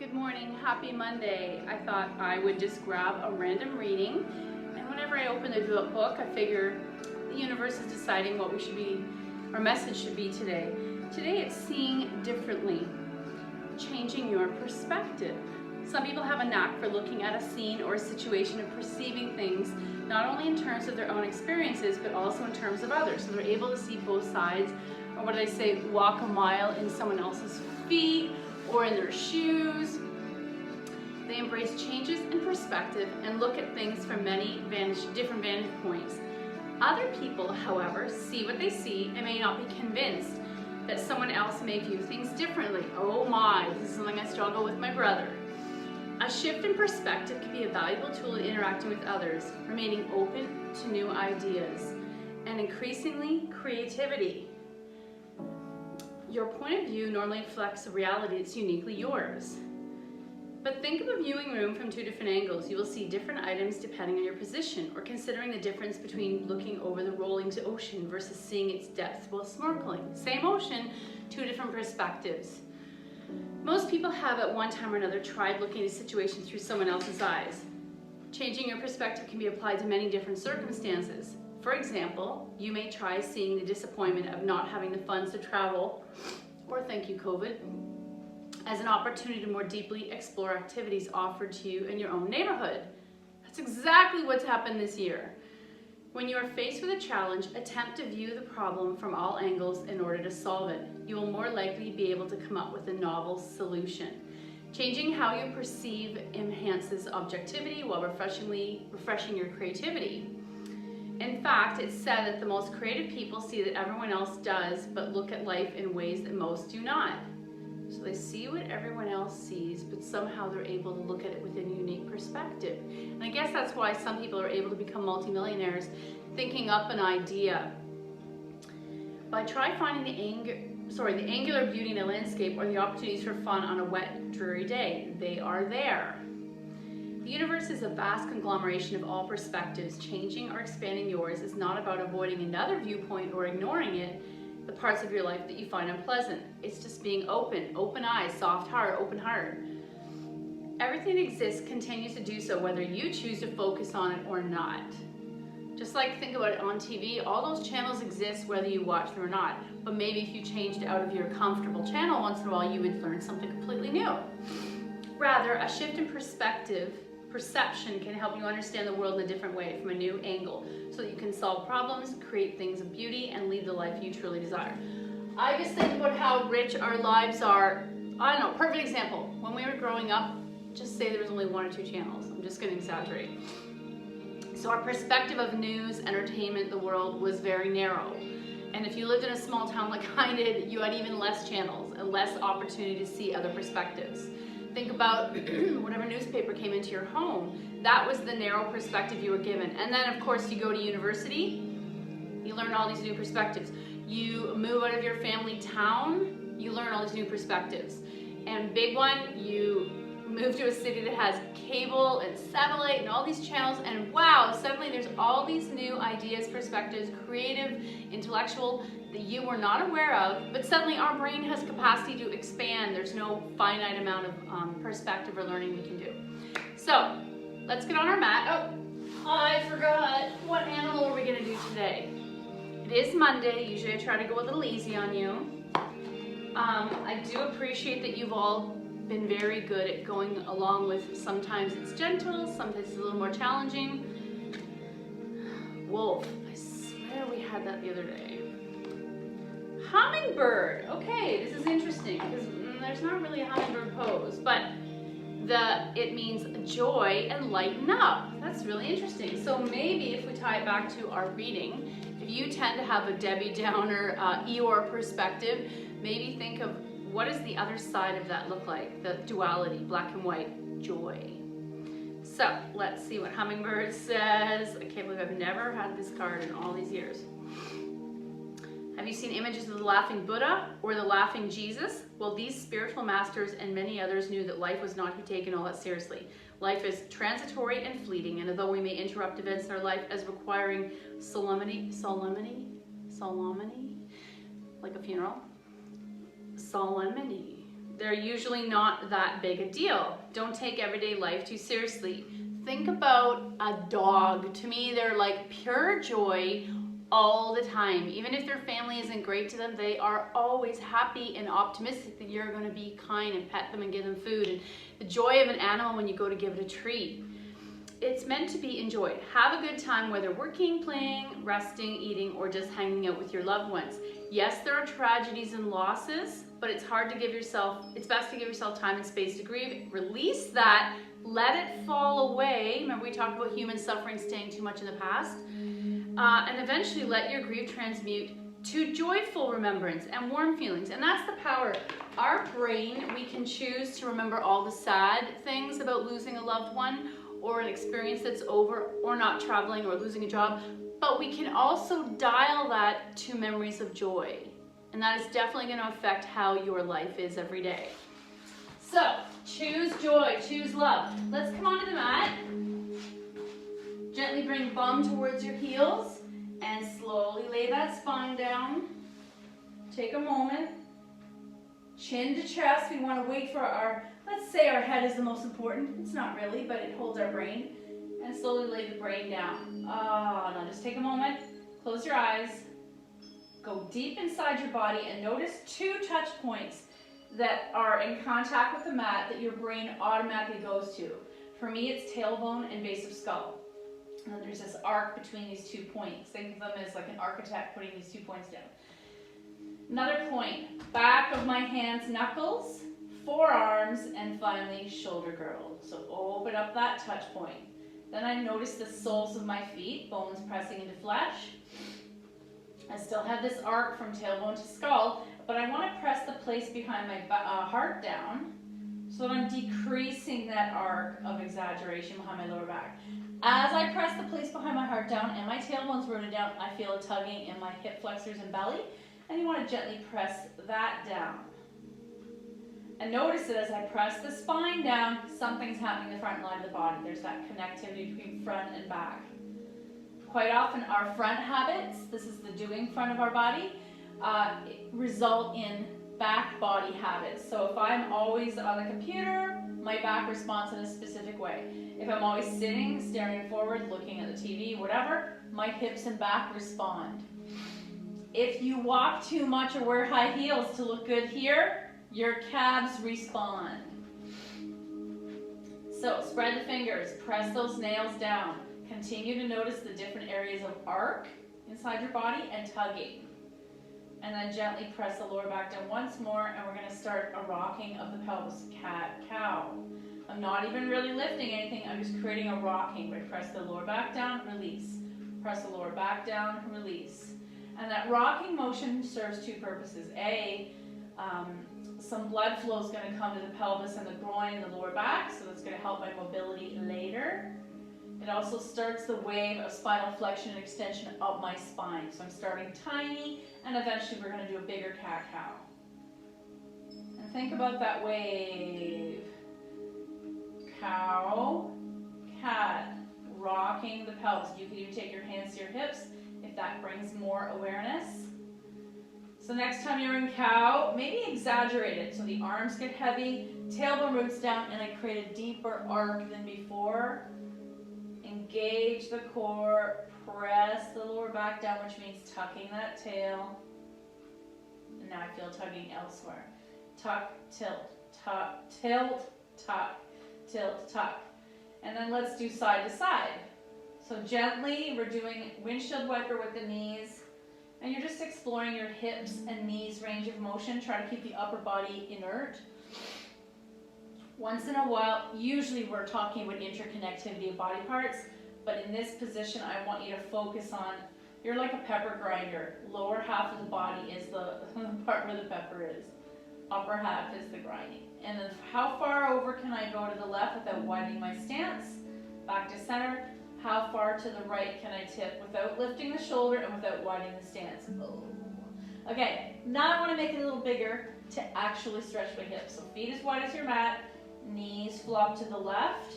Good morning, happy Monday. I thought I would just grab a random reading, and whenever I open the book, I figure the universe is deciding what our message should be today. Today it's seeing differently, changing your perspective. Some people have a knack for looking at a scene or a situation and perceiving things not only in terms of their own experiences, but also in terms of others. So they're able to see both sides, or what I say, walk a mile in someone else's feet or in their shoes. They embrace changes in perspective and look at things from many different vantage points. Other people, however, see what they see and may not be convinced that someone else may view things differently. Oh my, this is something I struggle with my brother. A shift in perspective can be a valuable tool in interacting with others, remaining open to new ideas, and increasingly creativity. Your point of view normally reflects a reality that's uniquely yours. But think of a viewing room from two different angles. You will see different items depending on your position, or considering the difference between looking over the rolling ocean versus seeing its depth while snorkeling. Same ocean, two different perspectives. Most people have at one time or another tried looking at a situation through someone else's eyes. Changing your perspective can be applied to many different circumstances. For example, you may try seeing the disappointment of not having the funds to travel, or thank you COVID, as an opportunity to more deeply explore activities offered to you in your own neighborhood. That's exactly what's happened this year. When you are faced with a challenge, attempt to view the problem from all angles in order to solve it. You will more likely be able to come up with a novel solution. Changing how you perceive enhances objectivity while refreshing your creativity. In fact, it's said that the most creative people see that everyone else does, but look at life in ways that most do not. So they see what everyone else sees, but somehow they're able to look at it with a unique perspective. And I guess that's why some people are able to become multimillionaires, thinking up an idea. But try finding the angular beauty in a landscape or the opportunities for fun on a wet, dreary day. They are there. The universe is a vast conglomeration of all perspectives. Changing or expanding yours is not about avoiding another viewpoint or ignoring it, the parts of your life that you find unpleasant. It's just being open eyes, soft heart, open heart. Everything that exists continues to do so whether you choose to focus on it or not. Just like think about it on TV, all those channels exist whether you watch them or not. But maybe if you changed out of your comfortable channel once in a while, you would learn something completely new. Rather, a shift in perception can help you understand the world in a different way, from a new angle, so that you can solve problems, create things of beauty, and lead the life you truly desire. I just think about how rich our lives are. I don't know, perfect example. When we were growing up, just say there was only one or two channels. I'm just going to exaggerate. So our perspective of news, entertainment, the world was very narrow. And if you lived in a small town like I did, you had even less channels and less opportunity to see other perspectives. Think about whatever newspaper came into your home. That was the narrow perspective you were given. And then, of course, you go to university, you learn all these new perspectives. You move out of your family town, you learn all these new perspectives. And big one, you move to a city that has cable and satellite and all these channels, and wow, suddenly there's all these new ideas, perspectives, creative, intellectual, that you were not aware of, but suddenly our brain has capacity to expand. There's no finite amount of perspective or learning we can do. So let's get on our mat. Oh, I forgot. What animal are we gonna do today? It is Monday. Usually I try to go a little easy on you. I do appreciate that you've all been very good at going along with, sometimes it's gentle, sometimes it's a little more challenging. Wolf, I swear we had that the other day. Hummingbird, okay, this is interesting because there's not really a hummingbird pose, but it means joy and lighten up. That's really interesting. So maybe if we tie it back to our reading, if you tend to have a Debbie Downer Eeyore perspective, maybe think of what does the other side of that look like? The duality, black and white, joy. So let's see what Hummingbird says. I can't believe I've never had this card in all these years. Have you seen images of the laughing Buddha or the laughing Jesus? Well, these spiritual masters and many others knew that life was not to be taken all that seriously. Life is transitory and fleeting, and although we may interrupt events in our life as requiring solemnity, like a funeral, solemnity, they're usually not that big a deal. Don't take everyday life too seriously. Think about a dog. To me, they're like pure joy all the time. Even if their family isn't great to them, they are always happy and optimistic that you're going to be kind and pet them and give them food. And the joy of an animal when you go to give it a treat. It's meant to be enjoyed. Have a good time, whether working, playing, resting, eating, or just hanging out with your loved ones. Yes, there are tragedies and losses, but it's best to give yourself time and space to grieve. Release that, let it fall away. Remember we talked about human suffering staying too much in the past? And eventually let your grief transmute to joyful remembrance and warm feelings. And that's the power. Our brain, we can choose to remember all the sad things about losing a loved one, or an experience that's over, or not traveling, or losing a job, but we can also dial that to memories of joy. And that is definitely going to affect how your life is every day. So, choose joy, choose love. Let's come onto the mat. Gently bring bum towards your heels, and slowly lay that spine down. Take a moment. Chin to chest, we want to wait for our, let's say our head is the most important. It's not really, but it holds our brain. And slowly lay the brain down. Now just take a moment, close your eyes, go deep inside your body and notice 2 touch points that are in contact with the mat that your brain automatically goes to. For me, it's tailbone and base of skull. And then there's this arc between these 2 points. Think of them as like an architect putting these 2 points down. Another point, back of my hands, knuckles, forearms, and finally shoulder girdle. So open up that touch point. Then I notice the soles of my feet, bones pressing into flesh. I still have this arc from tailbone to skull, but I want to press the place behind my heart down so that I'm decreasing that arc of exaggeration behind my lower back. As I press the place behind my heart down and my tailbone's rooted down, I feel a tugging in my hip flexors and belly. And you want to gently press that down. And notice that as I press the spine down, something's happening in the front line of the body. There's that connectivity between front and back. Quite often our front habits, this is the doing front of our body, result in back body habits. So if I'm always on the computer, my back responds in a specific way. If I'm always sitting, staring forward, looking at the TV, whatever, my hips and back respond. If you walk too much or wear high heels to look good here, your calves respond. So spread the fingers, press those nails down. Continue to notice the different areas of arc inside your body and tugging. And then gently press the lower back down once more, and we're going to start a rocking of the pelvis, cat, cow. I'm not even really lifting anything, I'm just creating a rocking. We press the lower back down, release. Press the lower back down, release. And that rocking motion serves 2 purposes. A, some blood flow is going to come to the pelvis and the groin and the lower back, so that's going to help my mobility later. It also starts the wave of spinal flexion and extension up my spine. So I'm starting tiny, and eventually we're going to do a bigger cat-cow. And think about that wave. Cow, cat, rocking the pelvis. You can even take your hands to your hips if that brings more awareness. So next time you're in cow, maybe exaggerate it. So the arms get heavy, tailbone roots down, and I create a deeper arc than before. Engage the core, press the lower back down, which means tucking that tail. And now I feel tugging elsewhere. Tuck, tilt, tuck, tilt, tuck, tilt, tuck. And then let's do side to side. So gently, we're doing windshield wiper with the knees. And you're just exploring your hips and knees range of motion. Try to keep the upper body inert. Once in a while, usually we're talking about interconnectivity of body parts, but in this position, I want you to focus on, you're like a pepper grinder. Lower half of the body is the part where the pepper is. Upper half is the grinding. And then how far over can I go to the left without widening my stance? Back to center. How far to the right can I tip without lifting the shoulder and without widening the stance? Oh. Okay, now I want to make it a little bigger to actually stretch my hips. So feet as wide as your mat, knees flop to the left.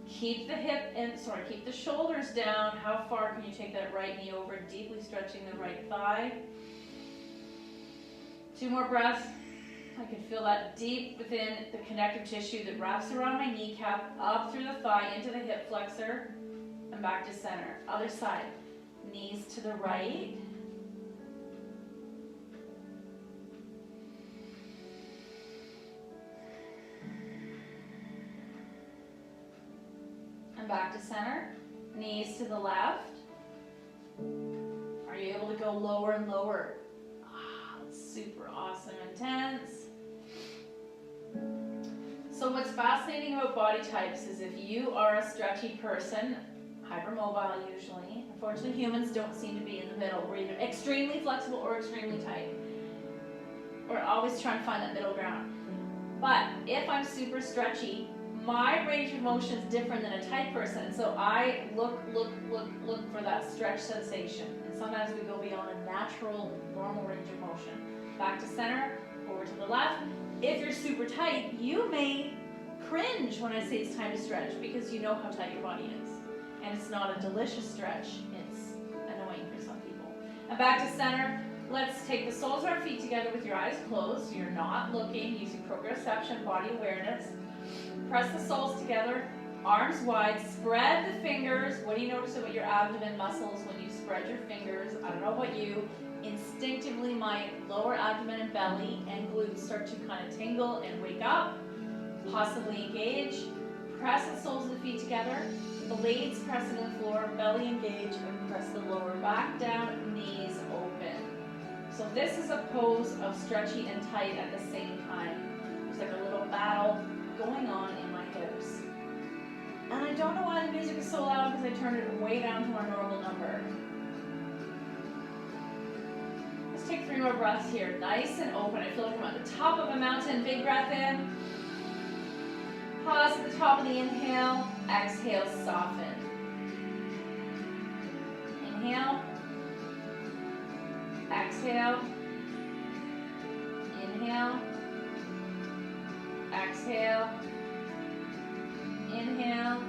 Keep the shoulders down. How far can you take that right knee over, deeply stretching the right thigh? 2 more breaths. I can feel that deep within the connective tissue that wraps around my kneecap, up through the thigh, into the hip flexor, and back to center. Other side. Knees to the right. And back to center. Knees to the left. Are you able to go lower and lower? Super awesome, intense. So what's fascinating about body types is if you are a stretchy person, hypermobile usually, unfortunately humans don't seem to be in the middle. We're either extremely flexible or extremely tight. We're always trying to find that middle ground. But if I'm super stretchy, my range of motion is different than a tight person. So I look for that stretch sensation. And sometimes we go beyond a natural, normal range of motion. Back to center, over to the left. If you're super tight, you may cringe when I say it's time to stretch because you know how tight your body is. And it's not a delicious stretch, it's annoying for some people. And back to center, let's take the soles of our feet together with your eyes closed. So you're not looking, using proprioception, body awareness. Press the soles together, arms wide, spread the fingers. What do you notice about your abdomen muscles when you spread your fingers? I don't know about you. Instinctively, my lower abdomen and belly and glutes start to kind of tingle and wake up, possibly engage. Press the soles of the feet together, blades press into the floor, belly engage, and press the lower back down, knees open. So this is a pose of stretchy and tight at the same time. There's like a little battle going on in my hips. And I don't know why the music is so loud because I turned it way down to our normal number. Take 3 more breaths here, nice and open. I feel like I'm at the top of a mountain. Big breath in. Pause at the top of the inhale. Exhale, soften. Inhale. Exhale. Inhale. Exhale. Inhale.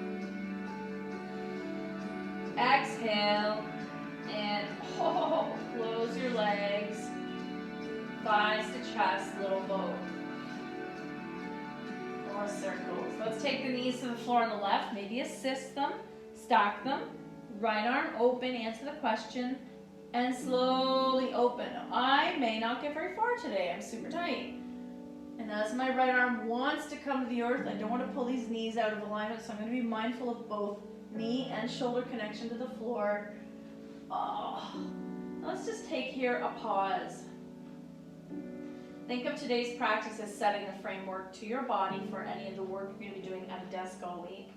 Exhale. And close your legs, thighs to chest, little boat. More circles. Let's take the knees to the floor on the left, maybe assist them, stack them. Right arm open, answer the question, and slowly open. I may not get very far today, I'm super tight. And as my right arm wants to come to the earth, I don't want to pull these knees out of alignment, so I'm going to be mindful of both knee and shoulder connection to the floor. Let's just take here a pause. Think of today's practice as setting the framework to your body for any of the work you're going to be doing at a desk all week.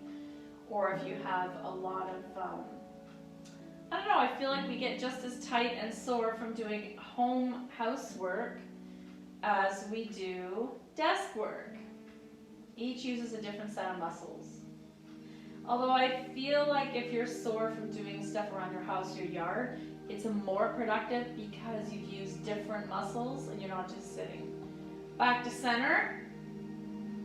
Or if you have a lot of, I don't know, I feel like we get just as tight and sore from doing home housework as we do desk work. Each uses a different set of muscles. Although I feel like if you're sore from doing stuff around your house or your yard, it's more productive because you've used different muscles and you're not just sitting. Back to center,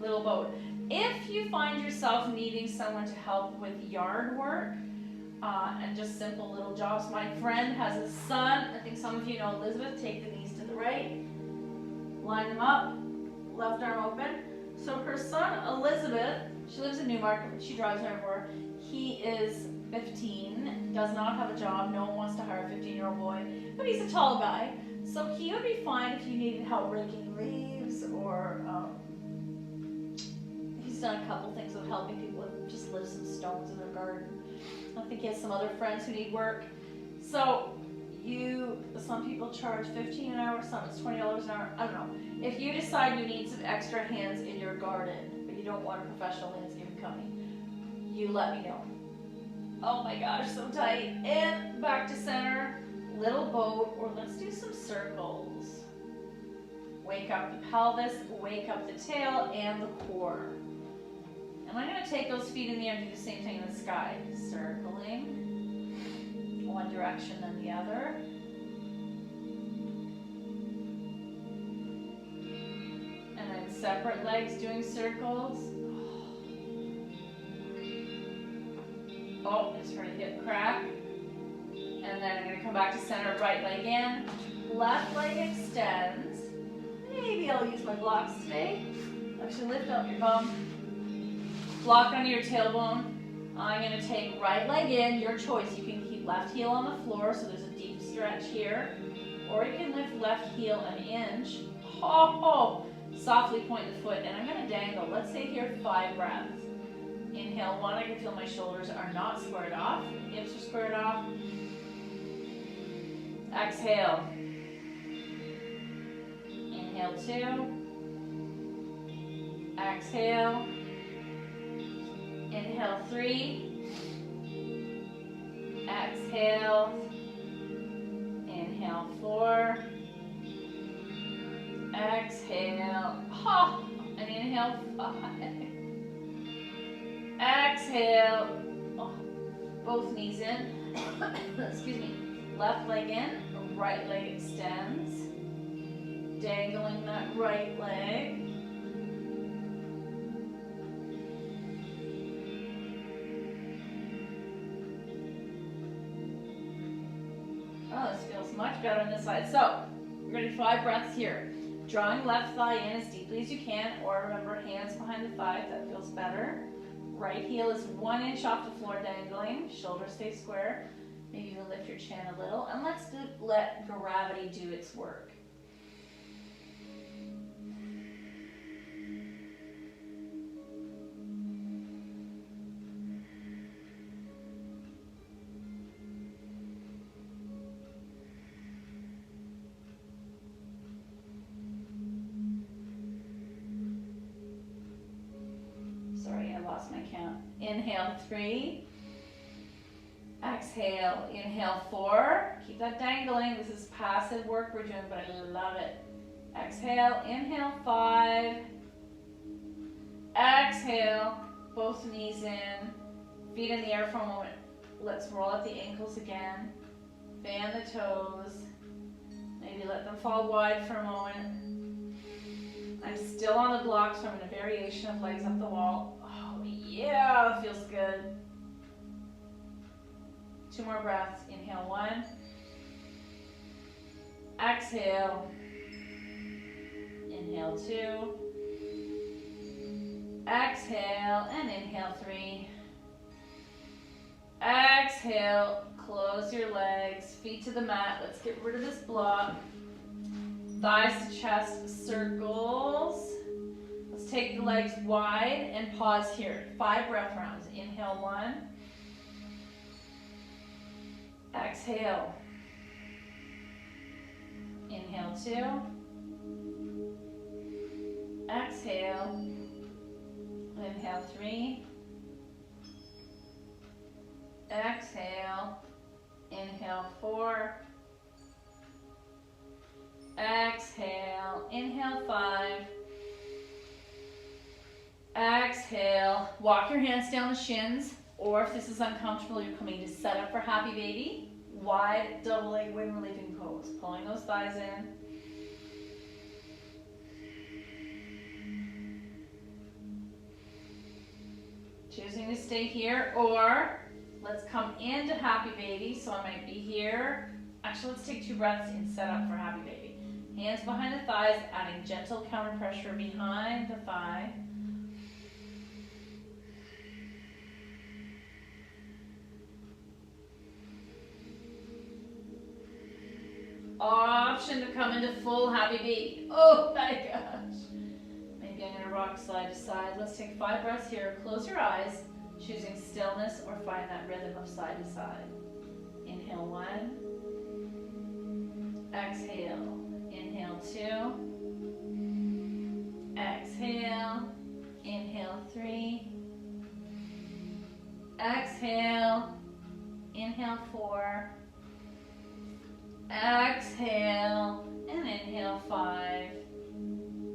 little boat. If you find yourself needing someone to help with yard work and just simple little jobs, my friend has a son, I think some of you know Elizabeth, take the knees to the right, line them up, left arm open. So her son, Elizabeth, she lives in Newmarket, she drives everywhere. He is 15, does not have a job, no one wants to hire a 15-year-old boy, but he's a tall guy. So he would be fine if you needed help raking leaves or he's done a couple things with helping people just lift some stones in their garden. I think he has some other friends who need work. So some people charge $15 an hour, some it's $20 an hour, I don't know. If you decide you need some extra hands in your garden, but you don't want a professional landscaping company, you let me know. Oh my gosh, so tight. And back to center, little boat, or let's do some circles. Wake up the pelvis, wake up the tail and the core. And I'm going to take those feet in the air and do the same thing in the sky. Circling, one direction then the other. And then separate legs doing circles. Oh, just heard a hip crack. And then I'm going to come back to center, right leg in. Left leg extends. maybe I'll use my blocks today. Actually, lift up your bum. Block under your tailbone. I'm going to take right leg in, your choice. You can keep left heel on the floor, so there's a deep stretch here. Or you can lift left heel an inch. Oh, softly point the foot, and I'm going to dangle. Let's say here 5 breaths. Inhale 1, I can feel my shoulders are not squared off. Hips are squared off. Exhale. Inhale 2. Exhale. Inhale 3. Exhale. Inhale 4. Exhale. Ha! And inhale 5. Exhale. Oh, both knees in. Excuse me. Left leg in. Right leg extends. Dangling that right leg. Oh, this feels much better on this side. So, we're going to do 5 breaths here. Drawing left thigh in as deeply as you can, or remember, hands behind the thigh, that feels better. Right heel is 1 inch off the floor dangling. Shoulders stay square. Maybe even lift your chin a little. And let's let gravity do its work. Sorry, I lost my count. Inhale 3. Exhale, inhale 4. Keep that dangling. This is passive work we're doing, but I love it. Exhale, inhale 5. Exhale, both knees in. Feet in the air for a moment. Let's roll out the ankles again. Fan the toes. Maybe let them fall wide for a moment. I'm still on the blocks, so I'm in a variation of legs up the wall. Oh yeah, feels good. 2 more breaths. Inhale 1. Exhale. Inhale 2. Exhale and inhale 3. Exhale. Close your legs. Feet to the mat. Let's get rid of this block. Thighs to chest circles. Let's take the legs wide and pause here. 5 breath rounds. Inhale 1. Exhale. Inhale 2. Exhale. Inhale 3. Exhale. Inhale 4. Exhale. Inhale 5. Exhale. Walk your hands down the shins, or if this is uncomfortable, you're coming to set up for happy baby. Wide double leg wind relieving pose. Pulling those thighs in. Choosing to stay here, or let's come into happy baby. So I might be here. Actually, let's take 2 breaths and set up for happy baby. Hands behind the thighs, adding gentle counter pressure behind the thigh. Option to come into full happy baby. Oh my gosh. Maybe I'm going to rock side to side. Let's take 5 breaths here. Close your eyes, choosing stillness or find that rhythm of side to side. Inhale 1. Exhale. Inhale 2. Exhale. Inhale 3. Exhale. Inhale 4. Exhale. And inhale 5.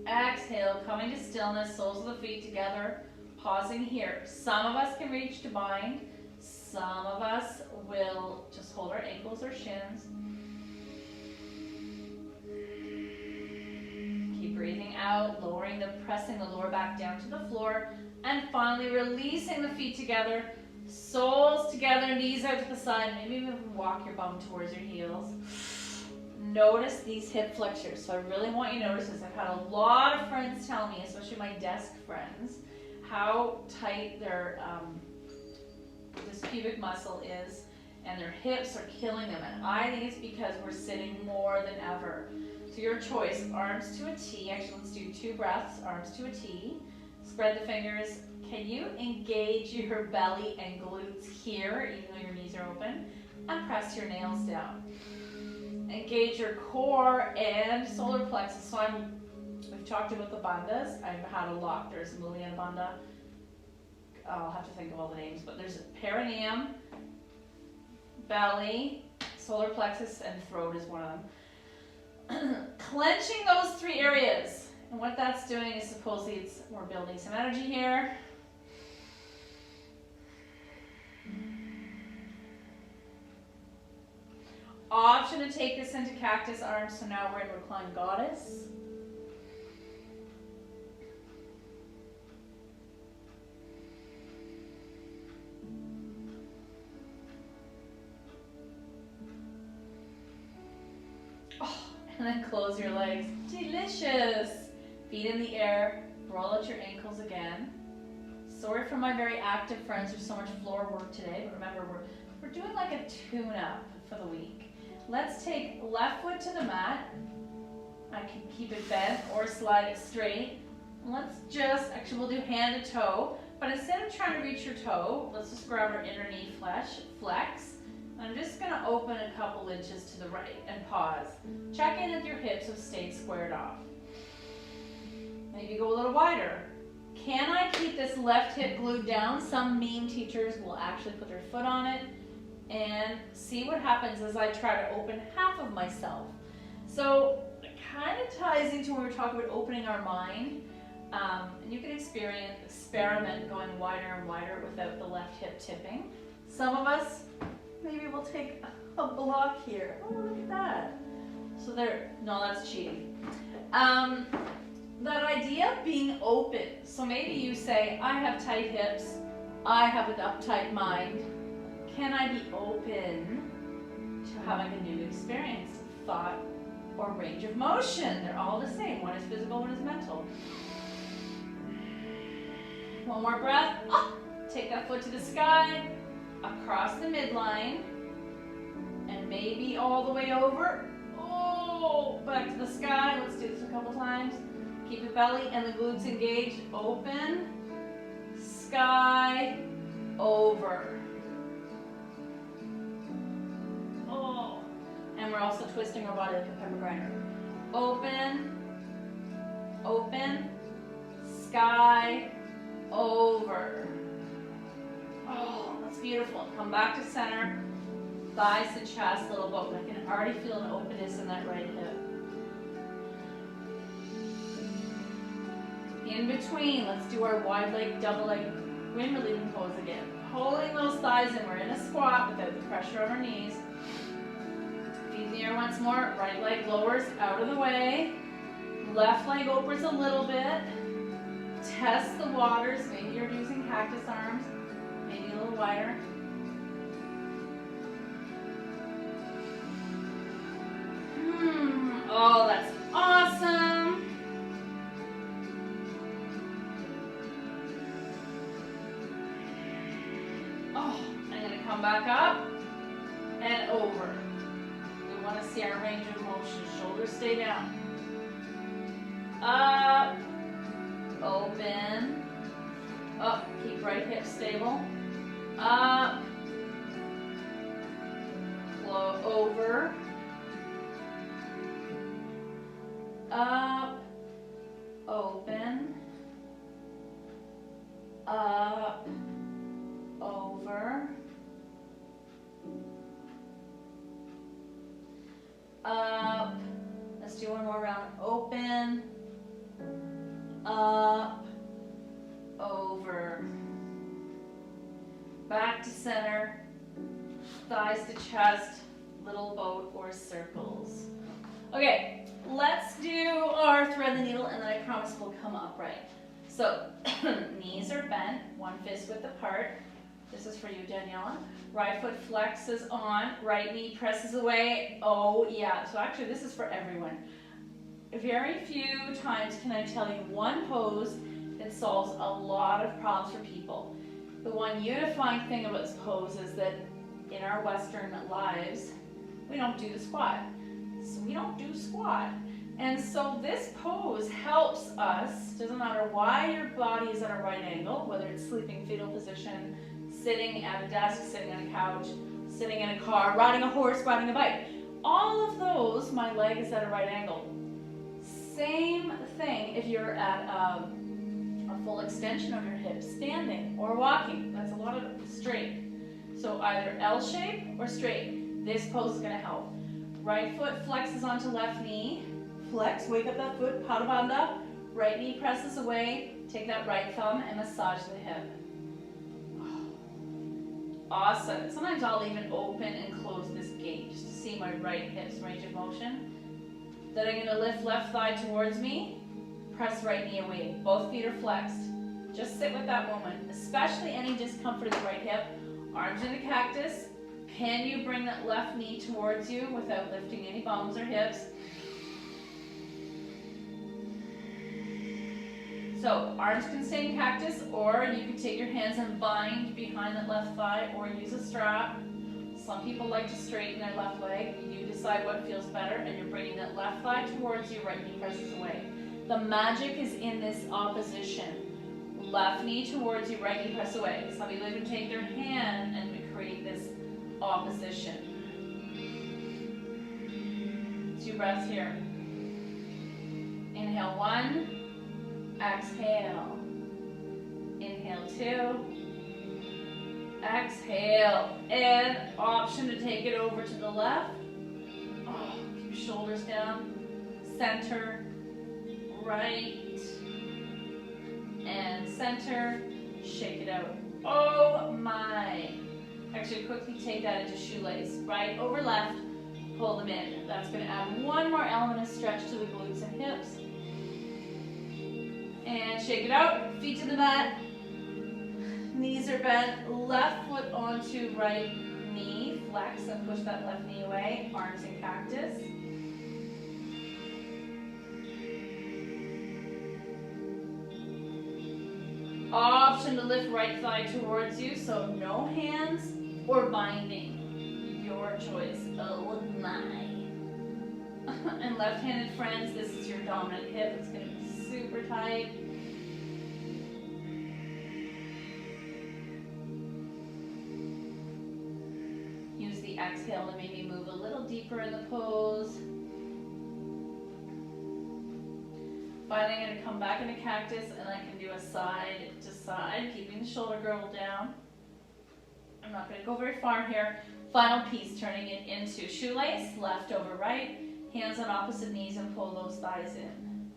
Exhale, coming to stillness, soles of the feet together, pausing here. Some of us can reach to bind. Some of us will just hold our ankles or shins. Keep breathing out, pressing the lower back down to the floor, and finally releasing the feet together, soles together, knees out to the side. Maybe even walk your bum towards your heels. notice these hip flexors. So I really want you to notice this. I've had a lot of friends tell me, especially my desk friends, how tight their this pubic muscle is, and their hips are killing them. And I think it's because we're sitting more than ever. So your choice, arms to a T. Actually, let's do 2 breaths, arms to a T. Spread the fingers. Can you engage your belly and glutes here, even though your knees are open? And press your nails down. Engage your core and solar plexus. So we've talked about the bandhas. I've had a lot. There's Mullya Bandha. I'll have to think of all the names, but there's perineum, belly, solar plexus, and throat is one of them. Clenching those 3 areas. And what that's doing is supposedly we're building some energy here. Option to take this into cactus arms, so now we're in reclined goddess. Oh, and then close your legs. Delicious. Feet in the air, roll out your ankles again. Sorry for my very active friends, there's so much floor work today, but remember we're doing like a tune-up for the week. Let's take left foot to the mat. I can keep it bent or slide it straight. Let's just, actually we'll do hand to toe, but instead of trying to reach your toe, let's just grab our inner knee flex. I'm just gonna open a couple inches to the right and pause. Check in if your hips have stayed squared off. Maybe go a little wider. Can I keep this left hip glued down? Some mean teachers will actually put their foot on it and see what happens as I try to open half of myself. So it kind of ties into when we were talking about opening our mind. And you can experiment going wider and wider without the left hip tipping. Some of us, maybe we'll take a block here. Oh, look at that. So there, no, that's cheating. That idea of being open. So maybe you say, I have tight hips, I have an uptight mind. Can I be open to having a new experience, thought, or range of motion? They're all the same. One is physical, one is mental. One more breath. Oh, take that foot to the sky, across the midline, and maybe all the way over. Oh, back to the sky. Let's do this a couple times. Keep the belly and the glutes engaged. Open, sky, over. Oh, and we're also twisting our body like a pepper grinder. Open, open, sky, over. Oh, that's beautiful. Come back to center. Thighs to chest, little boat. I can already feel an openness in that right hip. In between, let's do our wide leg, double leg, wind relieving pose again. Pulling those thighs in. We're in a squat without the pressure on our knees. Feet in the air once more. Right leg lowers out of the way. Left leg opens a little bit. Test the waters. Maybe you're using cactus arms. Maybe a little wider. Oh, that's awesome. Oh, I'm going to come back up and over. We want to see our range of motion. Shoulders stay down. Up, open, up, keep right hip stable. Up, flow over. Up, open, up, over, up. Let's do one more round. Open, up, over, back to center, thighs to chest, little boat or circles. Okay, let's do our thread the needle, and then I promise we'll come upright. So, knees are bent, one fist width apart. This is for you, Daniela. Right foot flexes on, right knee presses away. Oh yeah, so actually this is for everyone. Very few times can I tell you one pose that solves a lot of problems for people. The one unifying thing about this pose is that in our Western lives, we don't do the squat. So we don't do squat. And so this pose helps us, doesn't matter why your body is at a right angle, whether it's sleeping fetal position, sitting at a desk, sitting on a couch, sitting in a car, riding a horse, riding a bike. All of those, my leg is at a right angle. Same thing if you're at a full extension of your hips, standing or walking. That's a lot of straight. So either L shape or straight. This pose is gonna help. Right foot flexes onto left knee. Flex, wake up that foot, pada bandha. Right knee presses away. Take that right thumb and massage the hip. Awesome. Sometimes I'll even open and close this gate just to see my right hip's range of motion. Then I'm gonna lift left thigh towards me. Press right knee away. Both feet are flexed. Just sit with that moment, especially any discomfort in the right hip. Arms in a cactus. Can you bring that left knee towards you without lifting any bones or hips? So arms can stay in cactus, or you can take your hands and bind behind that left thigh, or use a strap. Some people like to straighten their left leg. You decide what feels better, and you're bringing that left thigh towards you, right knee presses away. The magic is in this opposition. Left knee towards you, right knee press away. Some people even take their hand and we create this opposition. 2 breaths here. Inhale 1, exhale. Inhale 2, exhale. And option to take it over to the left. Oh, keep shoulders down. Center, right, and center. Shake it out. Oh my. Actually, quickly take that into shoelace. Right over left, pull them in. That's going to add one more element of stretch to the glutes and hips. And shake it out. Feet to the mat. Knees are bent. Left foot onto right knee. Flex and push that left knee away. Arms in cactus. Option to lift right thigh towards you, so no hands or binding. Your choice. Oh my. And left-handed friends, this is your dominant hip. It's going to be super tight. Use the exhale to maybe move a little deeper in the pose. Finally, I'm going to come back into cactus and I can do a side to side, keeping the shoulder girdle down. I'm not going to go very far here. Final piece, turning it into shoelace, left over right, hands on opposite knees and pull those thighs in.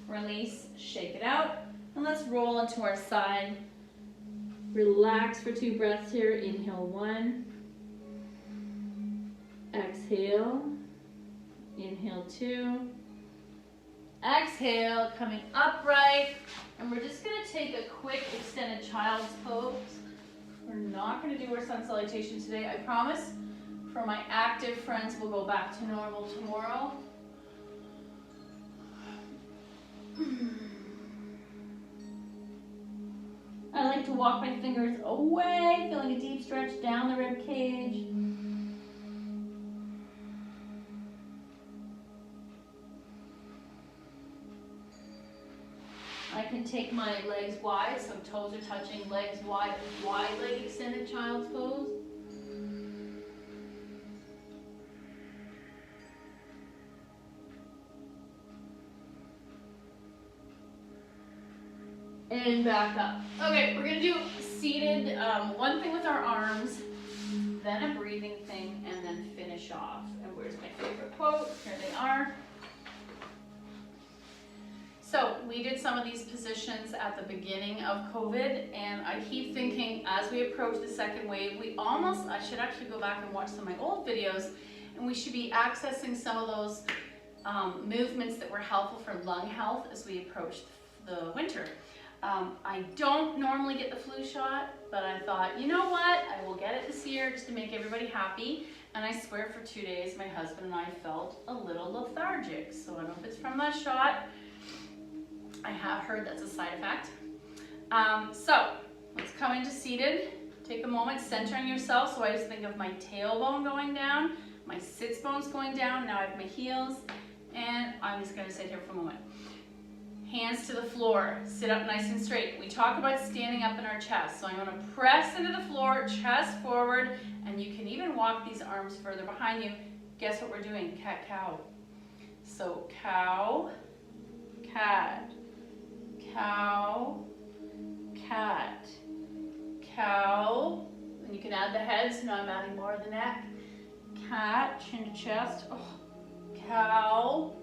Release, shake it out, and let's roll into our side. Relax for 2 breaths here. Inhale 1, exhale. Inhale 2, exhale, coming upright, and we're just going to take a quick extended child's pose. We're not going to do our sun salutation today, I promise. For my active friends, we'll go back to normal tomorrow. I like to walk my fingers away, feeling a deep stretch down the rib cage. I can take my legs wide, so toes are touching, legs wide, wide leg extended child's pose. And back up. Okay, we're gonna do seated, one thing with our arms, then a breathing thing, and then finish off. And where's my favorite quote? Here they are. So we did some of these positions at the beginning of COVID, and I keep thinking as we approach the second wave, I should actually go back and watch some of my old videos, and we should be accessing some of those movements that were helpful for lung health as we approach the winter. I don't normally get the flu shot, but I thought, you know what? I will get it this year just to make everybody happy. And I swear for 2 days, my husband and I felt a little lethargic. So I don't know if it's from that shot. I have heard that's a side effect. So let's come into seated. Take a moment, centering yourself. So I just think of my tailbone going down, my sits bones going down. Now I have my heels, and I'm just gonna sit here for a moment. Hands to the floor, sit up nice and straight. We talk about standing up in our chest. So I'm gonna press into the floor, chest forward, and you can even walk these arms further behind you. Guess what we're doing? Cat, cow. So cow, cat, cow, cat, cow. And you can add the head, so now I'm adding more of the neck. Cat, chin to chest. Oh, cow,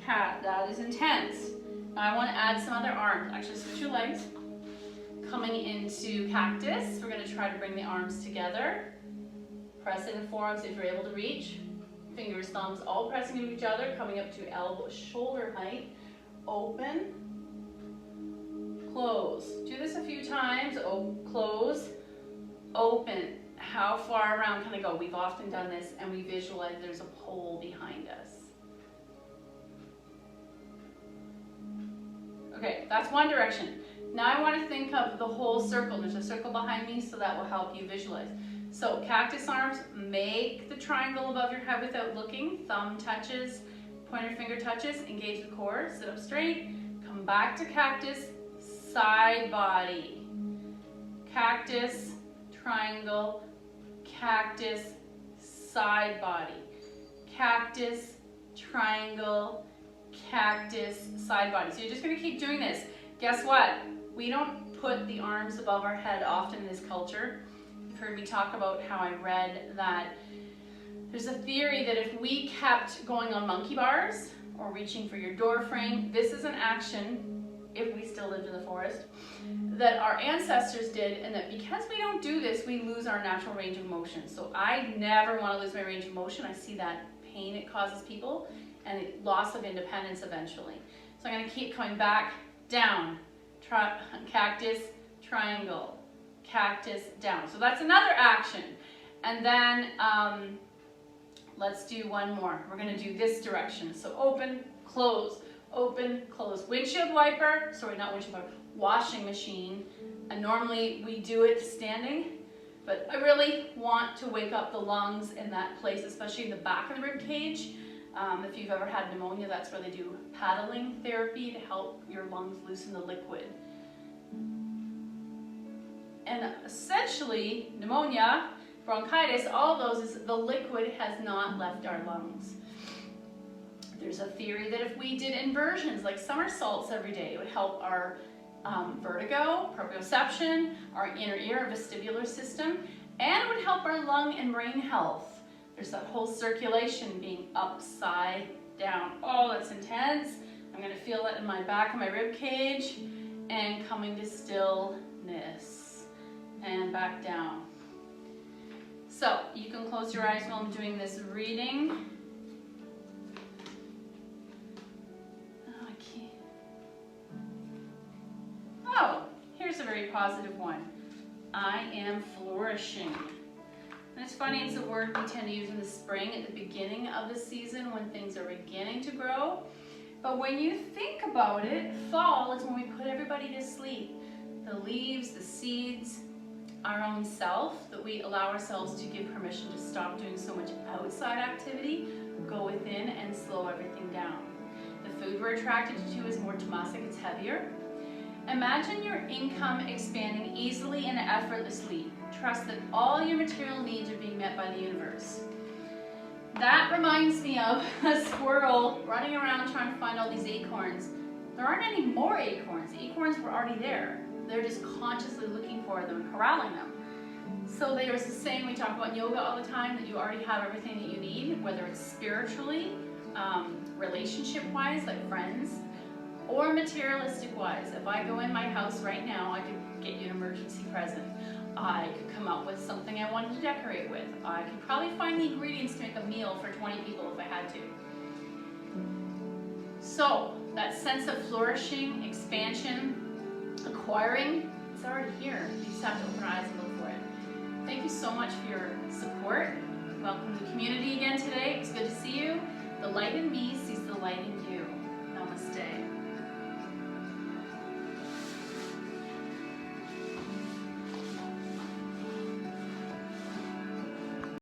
cat. That is intense. Now I want to add some other arms. Actually, switch your legs. Coming into cactus, we're going to try to bring the arms together. Press into forearms if you're able to reach. Fingers, thumbs, all pressing into each other, coming up to elbow, shoulder height. Open, close. Do this a few times. Close, open. How far around can I go? We've often done this and we visualize there's a pole behind us. Okay, that's one direction. Now I want to think of the whole circle. There's a circle behind me, so that will help you visualize. So cactus arms, make the triangle above your head without looking. Thumb touches, pointer finger touches, engage the core, sit up straight. Come back to cactus, side body. Cactus, triangle, cactus, side body. Cactus, triangle, cactus, side body. So you're just going to keep doing this. Guess what? We don't put the arms above our head often in this culture. You've heard me talk about how I read that there's a theory that if we kept going on monkey bars or reaching for your door frame, this is an action, if we still lived in the forest, that our ancestors did, and that because we don't do this, we lose our natural range of motion. So I never want to lose my range of motion. I see that pain it causes people and loss of independence eventually. So I'm going to keep coming back, down, cactus, triangle, cactus, down. So that's another action. And then let's do one more. We're going to do this direction. So open, close, open, close. Windshield wiper, sorry, not windshield wiper, washing machine. And normally we do it standing, but I really want to wake up the lungs in that place, especially in the back of the rib cage. If you've ever had pneumonia, that's where they do paddling therapy to help your lungs loosen the liquid. And essentially, pneumonia, bronchitis, all of those is the liquid has not left our lungs. There's a theory that if we did inversions, like somersaults every day, it would help our vertigo, proprioception, our inner ear, our vestibular system, and it would help our lung and brain health. There's that whole circulation being upside down. Oh, that's intense. I'm going to feel that in my back of my rib cage and coming to stillness and back down. So you can close your eyes while I'm doing this reading. Oh, here's a very positive one. I am flourishing. And it's funny, it's a word we tend to use in the spring at the beginning of the season when things are beginning to grow. But when you think about it, fall is when we put everybody to sleep. The leaves, the seeds, our own self, that we allow ourselves to give permission to stop doing so much outside activity, go within and slow everything down. The food we're attracted to is more tamasic, it's heavier. Imagine your income expanding easily and effortlessly. Trust that all your material needs are being met by the universe. That reminds me of a squirrel running around trying to find all these acorns. There aren't any more acorns. The acorns were already there. They're just consciously looking for them and corralling them. So there's the saying we talk about in yoga all the time, that you already have everything that you need, whether it's spiritually, relationship-wise, like friends, or materialistic-wise. If I go in my house right now, I could get you an emergency present. I could come up with something I wanted to decorate with. I could probably find the ingredients to make a meal for 20 people if I had to. So that sense of flourishing, expansion, acquiring, it's already here. You just have to open our eyes and look for it. Thank you so much for your support. Welcome to the community again today. It's good to see you. The light in me sees the light in you. Namaste.